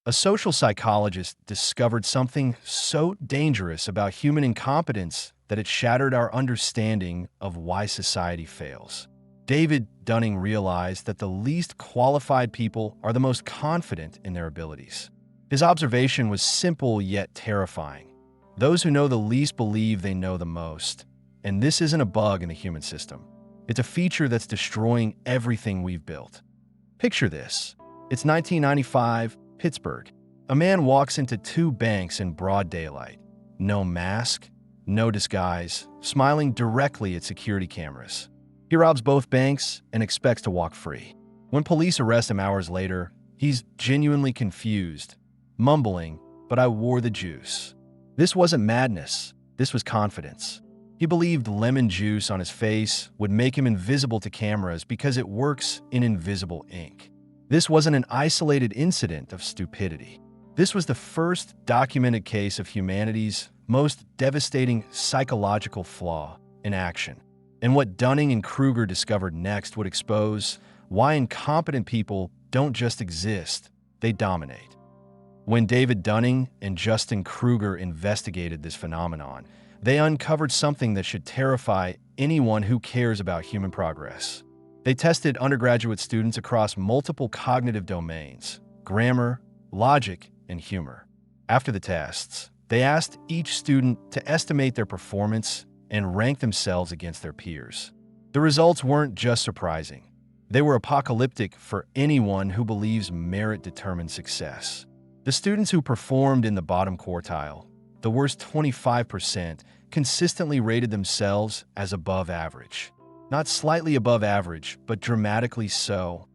A social psychologist discovered something so dangerous about human incompetence that it shattered our understanding of why society fails. David Dunning realized that the least qualified people are the most confident in their abilities. His observation was simple yet terrifying. Those who know the least believe they know the most. And this isn't a bug in the human system. It's a feature that's destroying everything we've built. Picture this. It's 1995, Pittsburgh. A man walks into two banks in broad daylight. No mask, no disguise, smiling directly at security cameras. He robs both banks and expects to walk free. When police arrest him hours later, he's genuinely confused, mumbling, "But I wore the juice." This wasn't madness, this was confidence. He believed lemon juice on his face would make him invisible to cameras because it works in invisible ink. This wasn't an isolated incident of stupidity. This was the first documented case of humanity's most devastating psychological flaw in action. And what Dunning and Kruger discovered next would expose why incompetent people don't just exist, they dominate. When David Dunning and Justin Kruger investigated this phenomenon, they uncovered something that should terrify anyone who cares about human progress. They tested undergraduate students across multiple cognitive domains: grammar, logic, and humor. After the tests, they asked each student to estimate their performance and rank themselves against their peers. The results weren't just surprising. They were apocalyptic for anyone who believes merit determines success. The students who performed in the bottom quartile, the worst 25%, consistently rated themselves as above average. Not slightly above average, but dramatically so.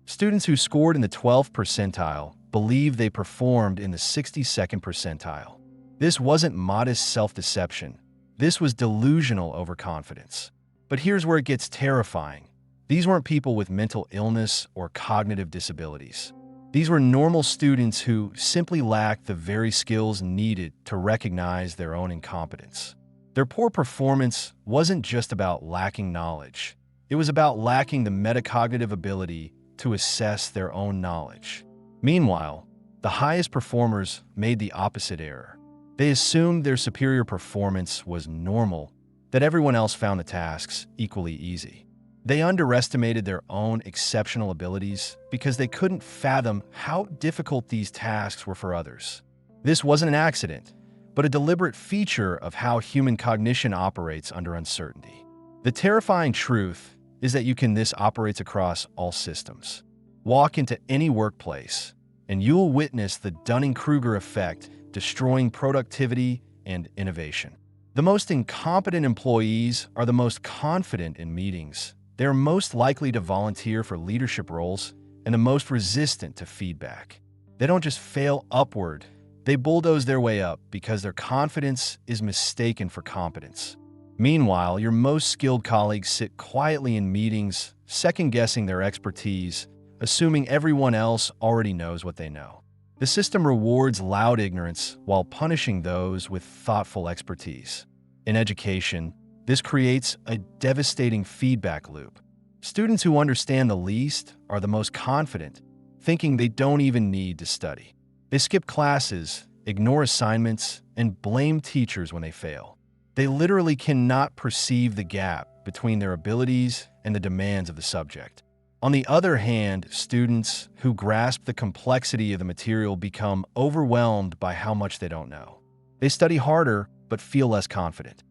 Students who scored in the 12th percentile believed they performed in the 62nd percentile. This wasn't modest self-deception. This was delusional overconfidence. But here's where it gets terrifying. These weren't people with mental illness or cognitive disabilities. These were normal students who simply lacked the very skills needed to recognize their own incompetence. Their poor performance wasn't just about lacking knowledge. It was about lacking the metacognitive ability to assess their own knowledge. Meanwhile, the highest performers made the opposite error. They assumed their superior performance was normal, that everyone else found the tasks equally easy. They underestimated their own exceptional abilities because they couldn't fathom how difficult these tasks were for others. This wasn't an accident, but a deliberate feature of how human cognition operates under uncertainty. The terrifying truth is that this operates across all systems. Walk into any workplace, and you'll witness the Dunning-Kruger Effect destroying productivity and innovation. The most incompetent employees are the most confident in meetings. They are most likely to volunteer for leadership roles and the most resistant to feedback. They don't just fail upward, they bulldoze their way up because their confidence is mistaken for competence. Meanwhile, your most skilled colleagues sit quietly in meetings, second-guessing their expertise, assuming everyone else already knows what they know. The system rewards loud ignorance while punishing those with thoughtful expertise. In education, this creates a devastating feedback loop. Students who understand the least are the most confident, thinking they don't even need to study. They skip classes, ignore assignments, and blame teachers when they fail. They literally cannot perceive the gap between their abilities and the demands of the subject. On the other hand, students who grasp the complexity of the material become overwhelmed by how much they don't know. They study harder, but feel less confident.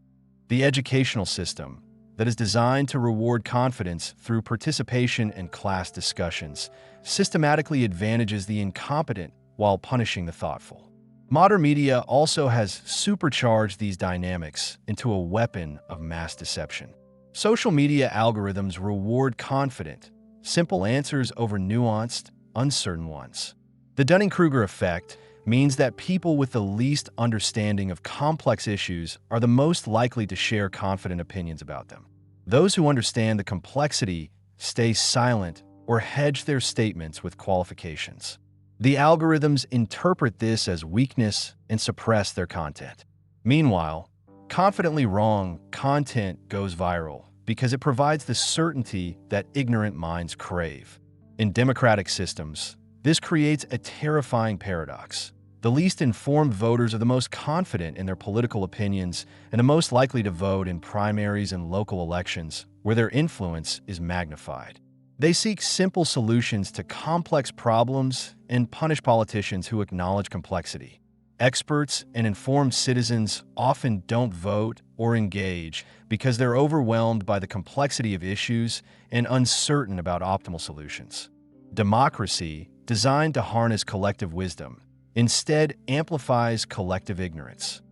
The educational system, that is designed to reward confidence through participation in class discussions, systematically advantages the incompetent while punishing the thoughtful. Modern media also has supercharged these dynamics into a weapon of mass deception. Social media algorithms reward confident, simple answers over nuanced, uncertain ones. The Dunning-Kruger effect means that people with the least understanding of complex issues are the most likely to share confident opinions about them. Those who understand the complexity stay silent or hedge their statements with qualifications. The algorithms interpret this as weakness and suppress their content. Meanwhile, confidently wrong content goes viral because it provides the certainty that ignorant minds crave. In democratic systems, This creates a terrifying paradox. The least informed voters are the most confident in their political opinions and the most likely to vote in primaries and local elections, where their influence is magnified. They seek simple solutions to complex problems and punish politicians who acknowledge complexity. Experts and informed citizens often don't vote or engage because they're overwhelmed by the complexity of issues and uncertain about optimal solutions. Democracy, designed to harness collective wisdom, instead amplifies collective ignorance.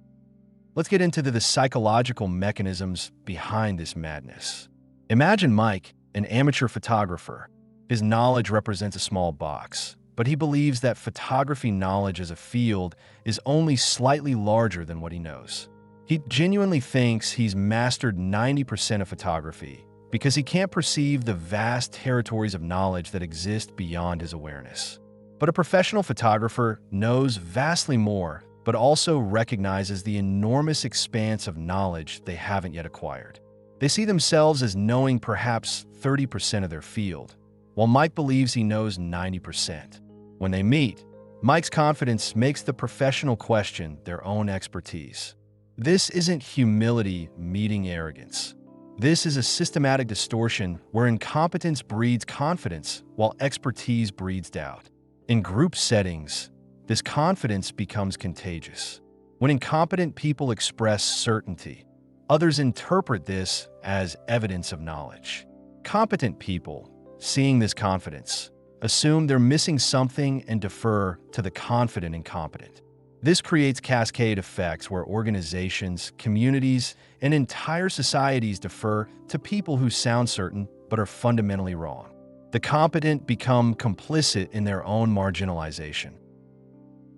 Let's get into the psychological mechanisms behind this madness. Imagine Mike, an amateur photographer. His knowledge represents a small box, but he believes that photography knowledge as a field is only slightly larger than what he knows. He genuinely thinks he's mastered 90% of photography because he can't perceive the vast territories of knowledge that exist beyond his awareness. But a professional photographer knows vastly more, but also recognizes the enormous expanse of knowledge they haven't yet acquired. They see themselves as knowing perhaps 30% of their field, while Mike believes he knows 90%. When they meet, Mike's confidence makes the professional question their own expertise. This isn't humility meeting arrogance. This is a systematic distortion where incompetence breeds confidence while expertise breeds doubt. In group settings, this confidence becomes contagious. When incompetent people express certainty, others interpret this as evidence of knowledge. Competent people, seeing this confidence, assume they're missing something and defer to the confident incompetent. This creates cascade effects where organizations, communities, and entire societies defer to people who sound certain but are fundamentally wrong. The competent become complicit in their own marginalization.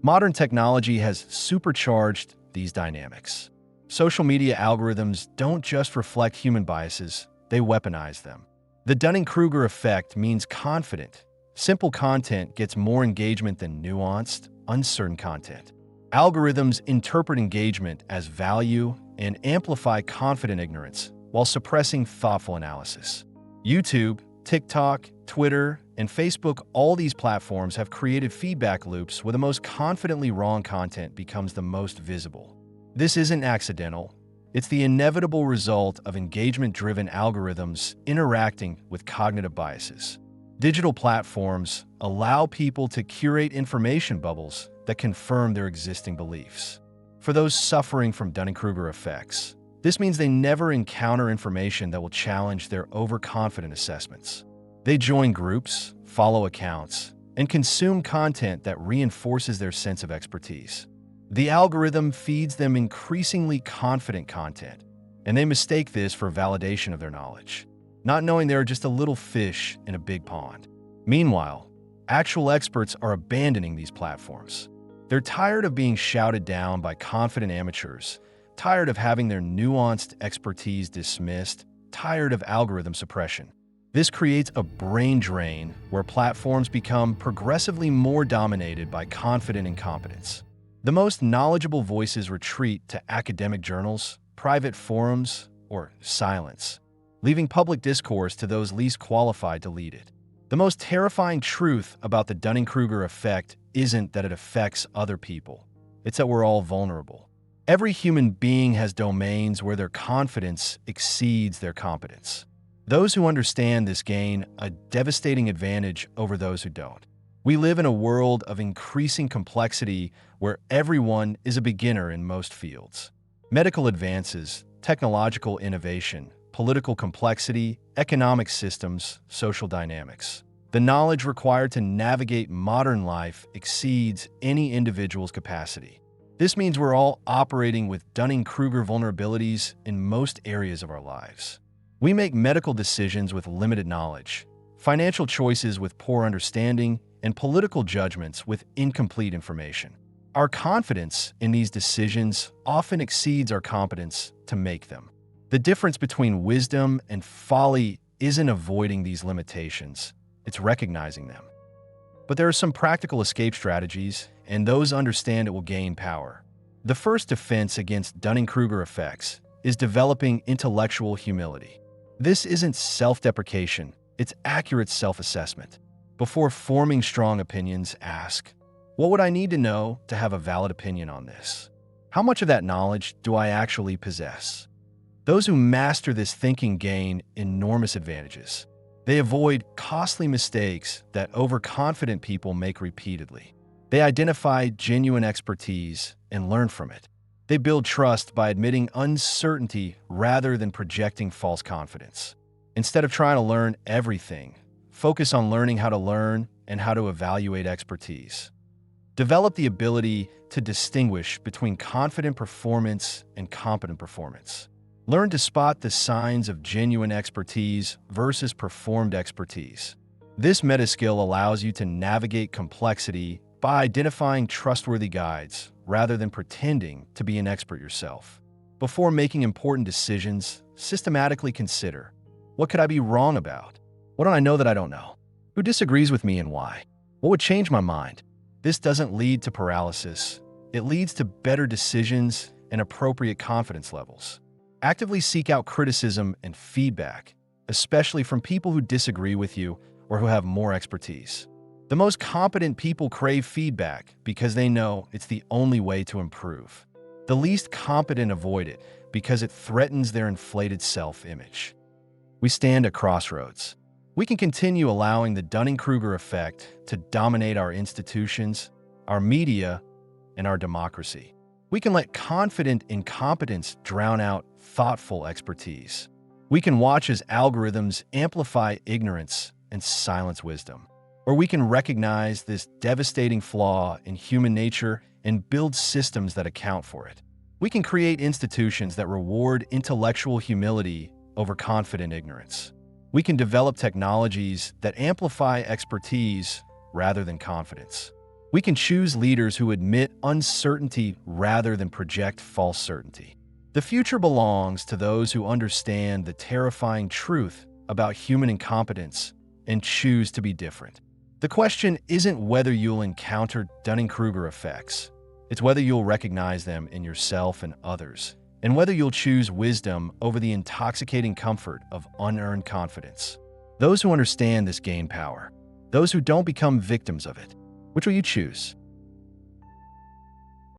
Modern technology has supercharged these dynamics. Social media algorithms don't just reflect human biases, they weaponize them. The Dunning-Kruger Effect means confident, simple content gets more engagement than nuanced, uncertain content. Algorithms interpret engagement as value and amplify confident ignorance while suppressing thoughtful analysis. YouTube, TikTok, Twitter, and Facebook, all these platforms have created feedback loops where the most confidently wrong content becomes the most visible. This isn't accidental. It's the inevitable result of engagement-driven algorithms interacting with cognitive biases. Digital platforms allow people to curate information bubbles that confirm their existing beliefs. For those suffering from Dunning-Kruger effects, this means they never encounter information that will challenge their overconfident assessments. They join groups, follow accounts, and consume content that reinforces their sense of expertise. The algorithm feeds them increasingly confident content, and they mistake this for validation of their knowledge, not knowing they're just a little fish in a big pond. Meanwhile, actual experts are abandoning these platforms. They're tired of being shouted down by confident amateurs, tired of having their nuanced expertise dismissed, tired of algorithm suppression. This creates a brain drain where platforms become progressively more dominated by confident incompetence. The most knowledgeable voices retreat to academic journals, private forums, or silence, leaving public discourse to those least qualified to lead it. The most terrifying truth about the Dunning-Kruger effect isn't that it affects other people. It's that we're all vulnerable. Every human being has domains where their confidence exceeds their competence. Those who understand this gain a devastating advantage over those who don't. We live in a world of increasing complexity where everyone is a beginner in most fields. Medical advances, technological innovation, political complexity, economic systems, social dynamics. The knowledge required to navigate modern life exceeds any individual's capacity. This means we're all operating with Dunning-Kruger vulnerabilities in most areas of our lives. We make medical decisions with limited knowledge, financial choices with poor understanding, and political judgments with incomplete information. Our confidence in these decisions often exceeds our competence to make them. The difference between wisdom and folly isn't avoiding these limitations, it's recognizing them. But there are some practical escape strategies, and those understand it will gain power. The first defense against Dunning-Kruger effects is developing intellectual humility. This isn't self-deprecation, it's accurate self-assessment. Before forming strong opinions, ask, what would I need to know to have a valid opinion on this? How much of that knowledge do I actually possess? Those who master this thinking gain enormous advantages. They avoid costly mistakes that overconfident people make repeatedly. They identify genuine expertise and learn from it. They build trust by admitting uncertainty rather than projecting false confidence. Instead of trying to learn everything, focus on learning how to learn and how to evaluate expertise. Develop the ability to distinguish between confident performance and competent performance. Learn to spot the signs of genuine expertise versus performed expertise. This meta skill allows you to navigate complexity by identifying trustworthy guides rather than pretending to be an expert yourself. Before making important decisions, systematically consider, what could I be wrong about? What do I know that I don't know? Who disagrees with me and why? What would change my mind? This doesn't lead to paralysis. It leads to better decisions and appropriate confidence levels. Actively seek out criticism and feedback, especially from people who disagree with you or who have more expertise. The most competent people crave feedback because they know it's the only way to improve. The least competent avoid it because it threatens their inflated self-image. We stand at crossroads. We can continue allowing the Dunning-Kruger effect to dominate our institutions, our media, and our democracy. We can let confident incompetence drown out thoughtful expertise. We can watch as algorithms amplify ignorance and silence wisdom. Or we can recognize this devastating flaw in human nature and build systems that account for it. We can create institutions that reward intellectual humility over confident ignorance. We can develop technologies that amplify expertise rather than confidence. We can choose leaders who admit uncertainty rather than project false certainty. The future belongs to those who understand the terrifying truth about human incompetence and choose to be different. The question isn't whether you'll encounter Dunning-Kruger effects. It's whether you'll recognize them in yourself and others, and whether you'll choose wisdom over the intoxicating comfort of unearned confidence. Those who understand this gain power. Those who don't become victims of it. Which will you choose?